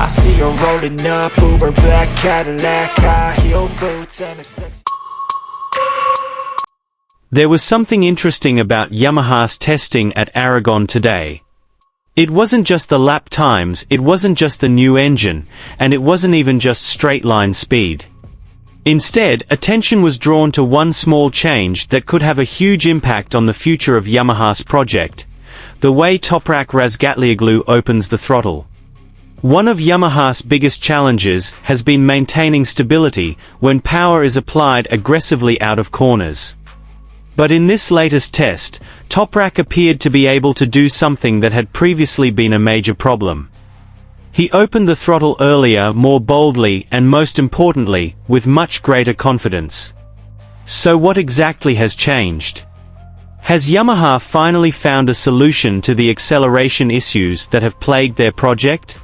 I see her rolling up, Uber black Cadillac, high heel boots and a sex. There was something interesting about Yamaha's testing at Aragon today. It wasn't just the lap times, it wasn't just the new engine, and it wasn't even just straight-line speed. Instead, attention was drawn to one small change that could have a huge impact on the future of Yamaha's project: the way TOPRAK Razgatlioglu opens the throttle. One of Yamaha's biggest challenges has been maintaining stability when power is applied aggressively out of corners. But in this latest test, TOPRAK appeared to be able to do something that had previously been a major problem. He opened the throttle earlier, more boldly, and most importantly, with much greater confidence. So what exactly has changed? Has Yamaha finally found a solution to the acceleration issues that have plagued their project?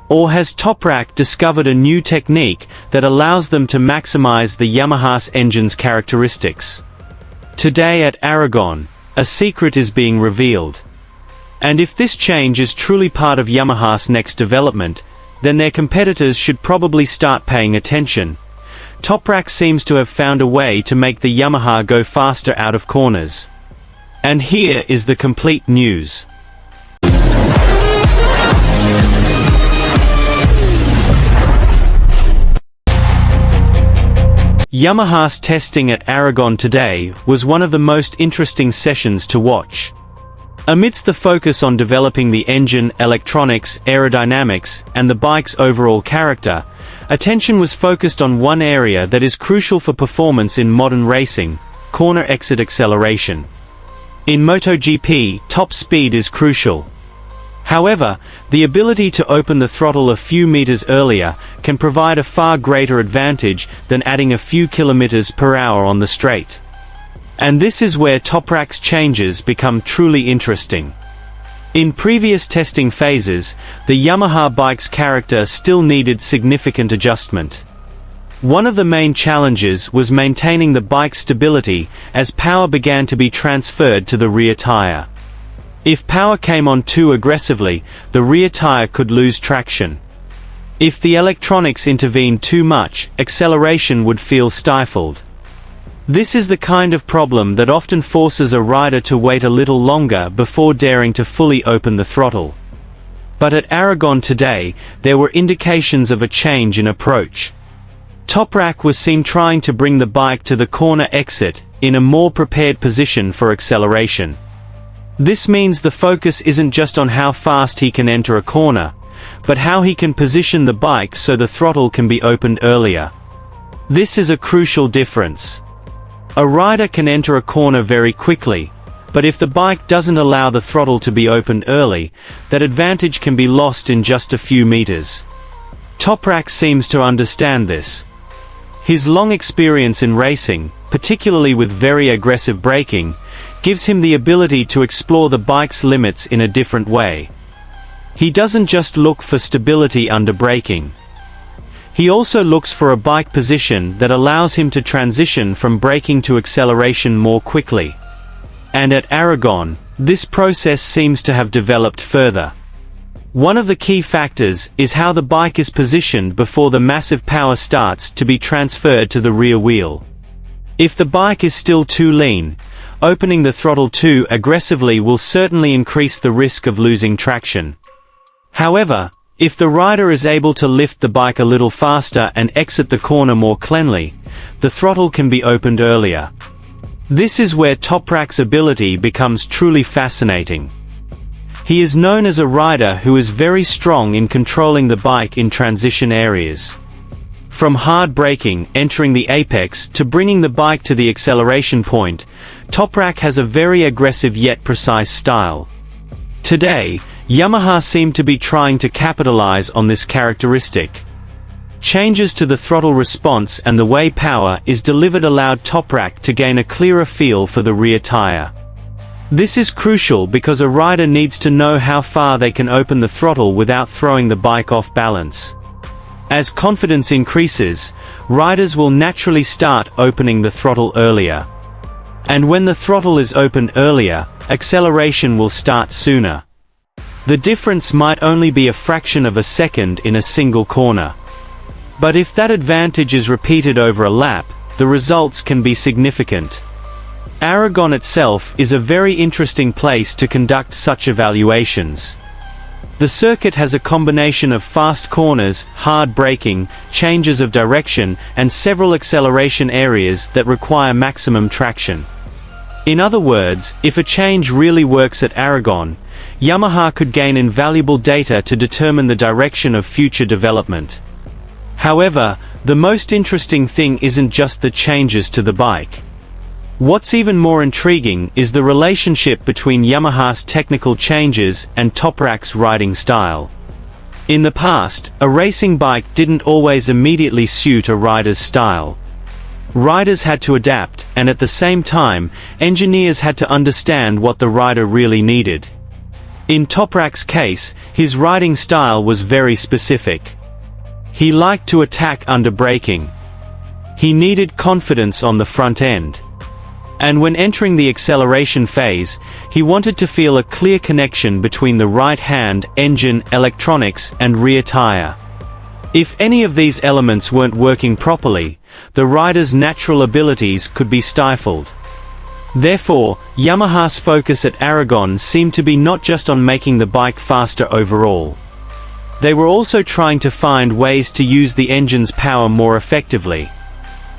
Or has TOPRAK discovered a new technique that allows them to maximize the Yamaha's engine's characteristics? Today at Aragon, a secret is being revealed. And if this change is truly part of Yamaha's next development, then their competitors should probably start paying attention. TOPRAK seems to have found a way to make the Yamaha go faster out of corners. And here is the complete news. Yamaha's testing at Aragon today was one of the most interesting sessions to watch. Amidst the focus on developing the engine, electronics, aerodynamics, and the bike's overall character, attention was focused on one area that is crucial for performance in modern racing: corner exit acceleration. In MotoGP, top speed is crucial. However, the ability to open the throttle a few meters earlier can provide a far greater advantage than adding a few kilometers per hour on the straight. And this is where TOPRAK's changes become truly interesting. In previous testing phases, the Yamaha bike's character still needed significant adjustment. One of the main challenges was maintaining the bike's stability as power began to be transferred to the rear tire. If power came on too aggressively, the rear tire could lose traction. If the electronics intervened too much, acceleration would feel stifled. This is the kind of problem that often forces a rider to wait a little longer before daring to fully open the throttle. But at Aragon today, there were indications of a change in approach. TOPRAK was seen trying to bring the bike to the corner exit in a more prepared position for acceleration. This means the focus isn't just on how fast he can enter a corner, but how he can position the bike so the throttle can be opened earlier. This is a crucial difference. A rider can enter a corner very quickly, but if the bike doesn't allow the throttle to be opened early, that advantage can be lost in just a few meters. TOPRAK seems to understand this. His long experience in racing, particularly with very aggressive braking, gives him the ability to explore the bike's limits in a different way. He doesn't just look for stability under braking. He also looks for a bike position that allows him to transition from braking to acceleration more quickly. And at Aragon, this process seems to have developed further. One of the key factors is how the bike is positioned before the massive power starts to be transferred to the rear wheel. If the bike is still too lean, opening the throttle too aggressively will certainly increase the risk of losing traction. However, if the rider is able to lift the bike a little faster and exit the corner more cleanly, the throttle can be opened earlier. This is where TOPRAK's ability becomes truly fascinating. He is known as a rider who is very strong in controlling the bike in transition areas. From hard braking, entering the apex, to bringing the bike to the acceleration point, TOPRAK has a very aggressive yet precise style. Today, Yamaha seem to be trying to capitalize on this characteristic. Changes to the throttle response and the way power is delivered allowed TOPRAK to gain a clearer feel for the rear tire. This is crucial because a rider needs to know how far they can open the throttle without throwing the bike off balance. As confidence increases, riders will naturally start opening the throttle earlier. And when the throttle is opened earlier, acceleration will start sooner. The difference might only be a fraction of a second in a single corner. But if that advantage is repeated over a lap, the results can be significant. Aragon itself is a very interesting place to conduct such evaluations. The circuit has a combination of fast corners, hard braking, changes of direction, and several acceleration areas that require maximum traction. In other words, if a change really works at Aragon, Yamaha could gain invaluable data to determine the direction of future development. However, the most interesting thing isn't just the changes to the bike. What's even more intriguing is the relationship between Yamaha's technical changes and TOPRAK's riding style. In the past, a racing bike didn't always immediately suit a rider's style. Riders had to adapt, and at the same time, engineers had to understand what the rider really needed. In TOPRAK's case, his riding style was very specific. He liked to attack under braking. He needed confidence on the front end. And when entering the acceleration phase, he wanted to feel a clear connection between the right hand, engine, electronics, and rear tire. If any of these elements weren't working properly, the rider's natural abilities could be stifled. Therefore, Yamaha's focus at Aragon seemed to be not just on making the bike faster overall. They were also trying to find ways to use the engine's power more effectively.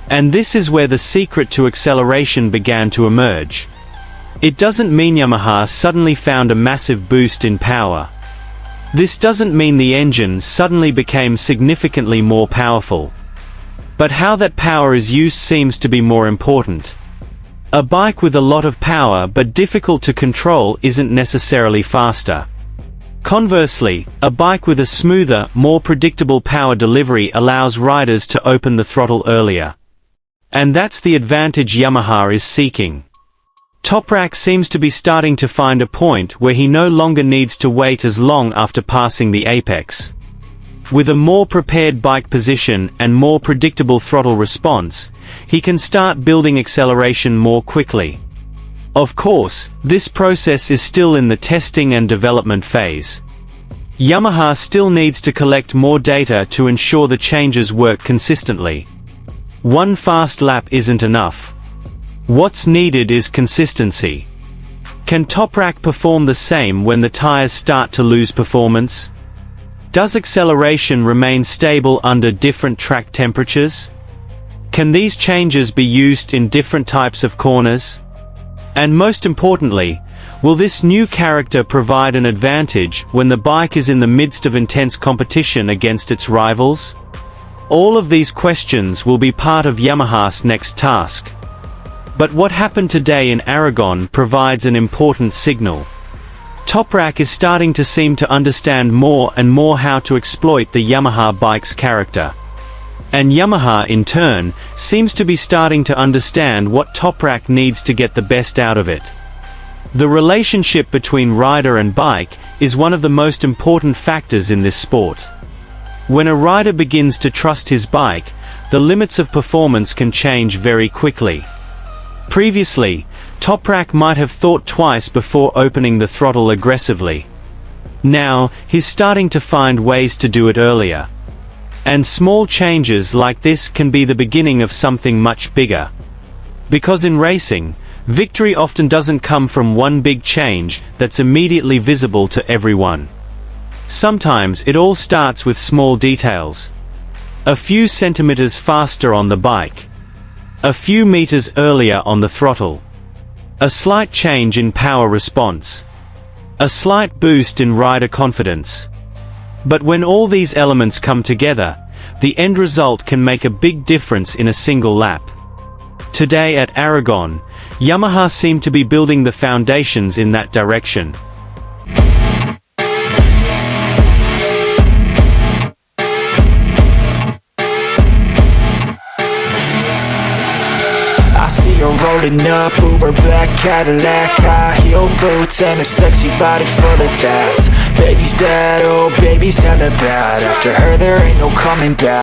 And this is where the secret to acceleration began to emerge. It doesn't mean Yamaha suddenly found a massive boost in power. This doesn't mean the engine suddenly became significantly more powerful. But how that power is used seems to be more important. A bike with a lot of power but difficult to control isn't necessarily faster. Conversely, a bike with a smoother, more predictable power delivery allows riders to open the throttle earlier. And that's the advantage Yamaha is seeking. TOPRAK seems to be starting to find a point where he no longer needs to wait as long after passing the apex. With a more prepared bike position and more predictable throttle response, he can start building acceleration more quickly. Of course, this process is still in the testing and development phase. Yamaha still needs to collect more data to ensure the changes work consistently. One fast lap isn't enough. What's needed is consistency. Can TOPRAK perform the same when the tires start to lose performance? Does acceleration remain stable under different track temperatures? Can these changes be used in different types of corners? And most importantly, will this new character provide an advantage when the bike is in the midst of intense competition against its rivals? All of these questions will be part of Yamaha's next task. But what happened today in Aragon provides an important signal. TOPRAK is starting to seem to understand more and more how to exploit the Yamaha bike's character. And Yamaha, in turn, seems to be starting to understand what TOPRAK needs to get the best out of it. The relationship between rider and bike is one of the most important factors in this sport. When a rider begins to trust his bike, the limits of performance can change very quickly. Previously, TOPRAK might have thought twice before opening the throttle aggressively. Now, he's starting to find ways to do it earlier. And small changes like this can be the beginning of something much bigger. Because in racing, victory often doesn't come from one big change that's immediately visible to everyone. Sometimes it all starts with small details. A few centimeters faster on the bike. A few meters earlier on the throttle. A slight change in power response. A slight boost in rider confidence. But when all these elements come together, the end result can make a big difference in a single lap. Today at Aragon, Yamaha seemed to be building the foundations in that direction. I see her rolling up, Uber black Cadillac, high heel boots and a sexy body full of tats. Baby's bad, oh baby's hella bad. After her there ain't no coming back.